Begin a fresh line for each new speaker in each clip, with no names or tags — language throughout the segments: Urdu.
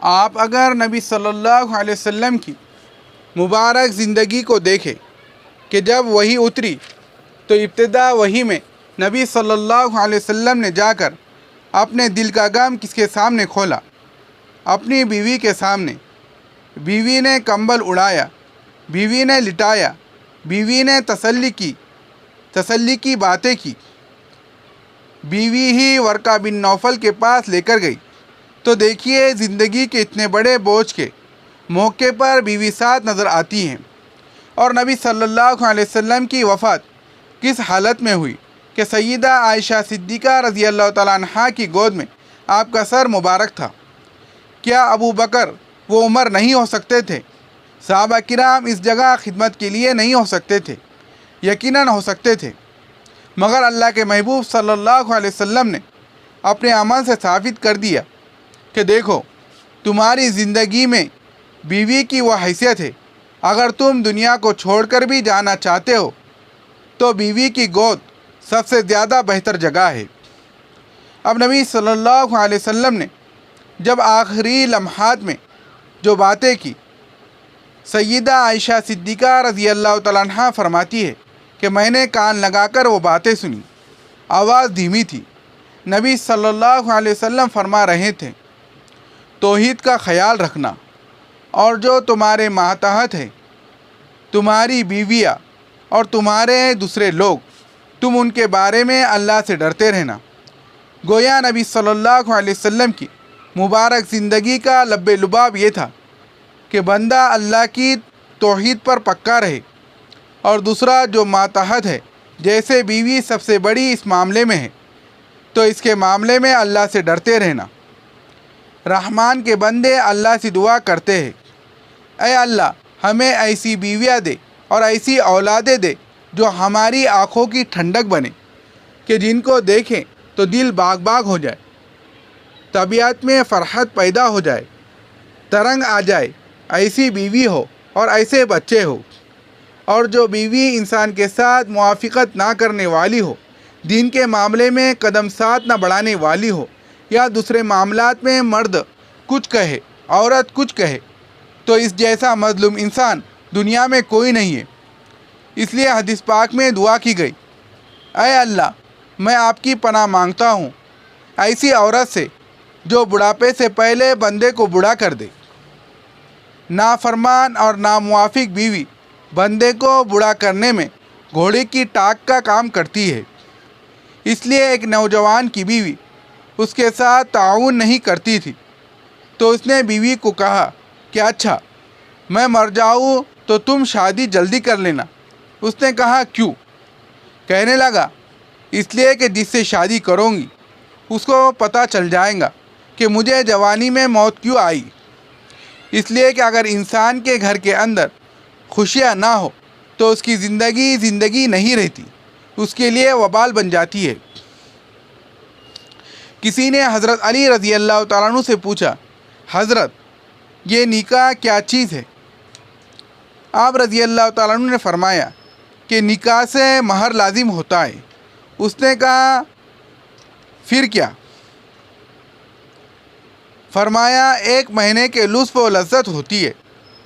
آپ اگر نبی صلی اللہ علیہ وسلم کی مبارک زندگی کو دیکھیں کہ جب وحی اتری تو ابتدا وحی میں نبی صلی اللہ علیہ وسلم نے جا کر اپنے دل کا غم کس کے سامنے کھولا؟ اپنی بیوی کے سامنے۔ بیوی نے کمبل اڑایا، بیوی نے لٹایا، بیوی نے تسلی کی باتیں کی۔ بیوی ہی ورقہ بن نوفل کے پاس لے کر گئی تو دیکھیے زندگی کے اتنے بڑے بوجھ کے موقع پر بیوی ساتھ نظر آتی ہیں۔ اور نبی صلی اللہ علیہ وسلم کی وفات کس حالت میں ہوئی کہ سیدہ عائشہ صدیقہ رضی اللہ تعالیٰ عنہا کی گود میں آپ کا سر مبارک تھا۔ کیا ابو بکر و عمر نہیں ہو سکتے تھے؟ صحابہ کرام اس جگہ خدمت کے لیے نہیں ہو سکتے تھے؟ یقیناً ہو سکتے تھے، مگر اللہ کے محبوب صلی اللہ علیہ وسلم نے اپنے عمل سے ثابت کر دیا کہ دیکھو تمہاری زندگی میں بیوی کی وہ حیثیت ہے، اگر تم دنیا کو چھوڑ کر بھی جانا چاہتے ہو تو بیوی کی گود سب سے زیادہ بہتر جگہ ہے۔ اب نبی صلی اللہ علیہ وسلم نے جب آخری لمحات میں جو باتیں کی، سیدہ عائشہ صدیقہ رضی اللہ تعالیٰ عنہا فرماتی ہے کہ میں نے کان لگا کر وہ باتیں سنی۔ آواز دھیمی تھی۔ نبی صلی اللہ علیہ وسلم فرما رہے تھے، توحید کا خیال رکھنا، اور جو تمہارے ماتحت ہے، تمہاری بیویاں اور تمہارے دوسرے لوگ، تم ان کے بارے میں اللہ سے ڈرتے رہنا۔ گویا نبی صلی اللہ علیہ وسلم کی مبارک زندگی کا لب لباب یہ تھا کہ بندہ اللہ کی توحید پر پکا رہے، اور دوسرا جو ماتحت ہے، جیسے بیوی سب سے بڑی اس معاملے میں ہے تو اس کے معاملے میں اللہ سے ڈرتے رہنا۔ رحمان کے بندے اللہ سے دعا کرتے ہیں، اے اللہ ہمیں ایسی بیویاں دے اور ایسی اولادیں دے جو ہماری آنکھوں کی ٹھنڈک بنے، کہ جن کو دیکھیں تو دل باغ باغ ہو جائے، طبیعت میں فرحت پیدا ہو جائے، ترنگ آ جائے۔ ایسی بیوی ہو اور ایسے بچے ہو۔ اور جو بیوی انسان کے ساتھ موافقت نہ کرنے والی ہو، دین کے معاملے میں قدم ساتھ نہ بڑھانے والی ہو، یا دوسرے معاملات میں مرد کچھ کہے عورت کچھ کہے، تو اس جیسا مظلوم انسان دنیا میں کوئی نہیں ہے۔ اس لیے حدیث پاک میں دعا کی گئی، اے اللہ میں آپ کی پناہ مانگتا ہوں ایسی عورت سے جو بڑھاپے سے پہلے بندے کو بوڑھا کر دے۔ نافرمان اور ناموافق بیوی بندے کو بوڑھا کرنے میں گھوڑے کی ٹانگ کا کام کرتی ہے۔ اس لیے ایک نوجوان کی بیوی اس کے ساتھ تعاون نہیں کرتی تھی تو اس نے بیوی کو کہا کہ اچھا میں مر جاؤں تو تم شادی جلدی کر لینا۔ اس نے کہا کیوں؟ کہنے لگا اس لیے کہ جس سے شادی کروں گی اس کو پتہ چل جائے گا کہ مجھے جوانی میں موت کیوں آئی۔ اس لیے کہ اگر انسان کے گھر کے اندر خوشیاں نہ ہو تو اس کی زندگی نہیں رہتی، اس کے لیے وبال بن جاتی ہے۔ کسی نے حضرت علی رضی اللہ تعالیٰ عنہ سے پوچھا، حضرت یہ نکاح کیا چیز ہے؟ آپ رضی اللہ تعالیٰ عنہ نے فرمایا کہ نکاح سے مہر لازم ہوتا ہے۔ اس نے کہا پھر کیا؟ فرمایا 1 مہینے کے لطف و لذت ہوتی ہے۔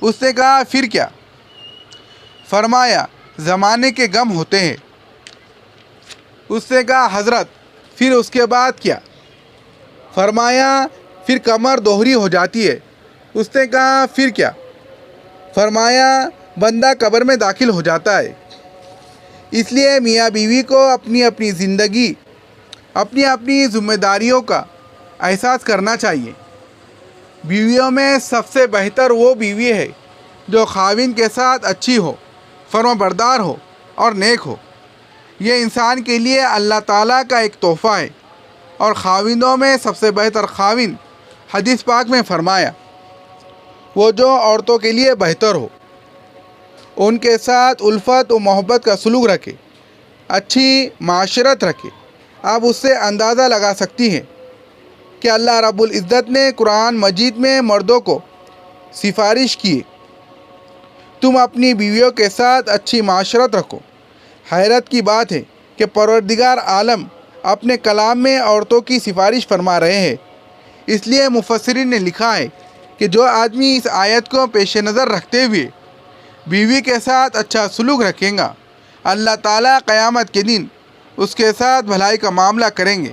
اس نے کہا پھر کیا؟ فرمایا زمانے کے غم ہوتے ہیں۔ اس نے کہا حضرت پھر اس کے بعد کیا؟ فرمایا پھر کمر دوہری ہو جاتی ہے۔ اس نے کہا پھر کیا؟ فرمایا بندہ قبر میں داخل ہو جاتا ہے۔ اس لیے میاں بیوی کو اپنی اپنی زندگی، اپنی اپنی ذمہ داریوں کا احساس کرنا چاہیے۔ بیویوں میں سب سے بہتر وہ بیوی ہے جو خاوند کے ساتھ اچھی ہو، فرما بردار ہو اور نیک ہو۔ یہ انسان کے لیے اللہ تعالیٰ کا ایک تحفہ ہے۔ اور خاوندوں میں سب سے بہتر خاوند حدیث پاک میں فرمایا وہ جو عورتوں کے لیے بہتر ہو، ان کے ساتھ الفت و محبت کا سلوک رکھے، اچھی معاشرت رکھے۔ آپ اس سے اندازہ لگا سکتی ہیں کہ اللہ رب العزت نے قرآن مجید میں مردوں کو سفارش کی، تم اپنی بیویوں کے ساتھ اچھی معاشرت رکھو۔ حیرت کی بات ہے کہ پروردگار عالم اپنے کلام میں عورتوں کی سفارش فرما رہے ہیں۔ اس لیے مفسرین نے لکھا ہے کہ جو آدمی اس آیت کو پیش نظر رکھتے ہوئے بیوی کے ساتھ اچھا سلوک رکھیں گا، اللہ تعالیٰ قیامت کے دن اس کے ساتھ بھلائی کا معاملہ کریں گے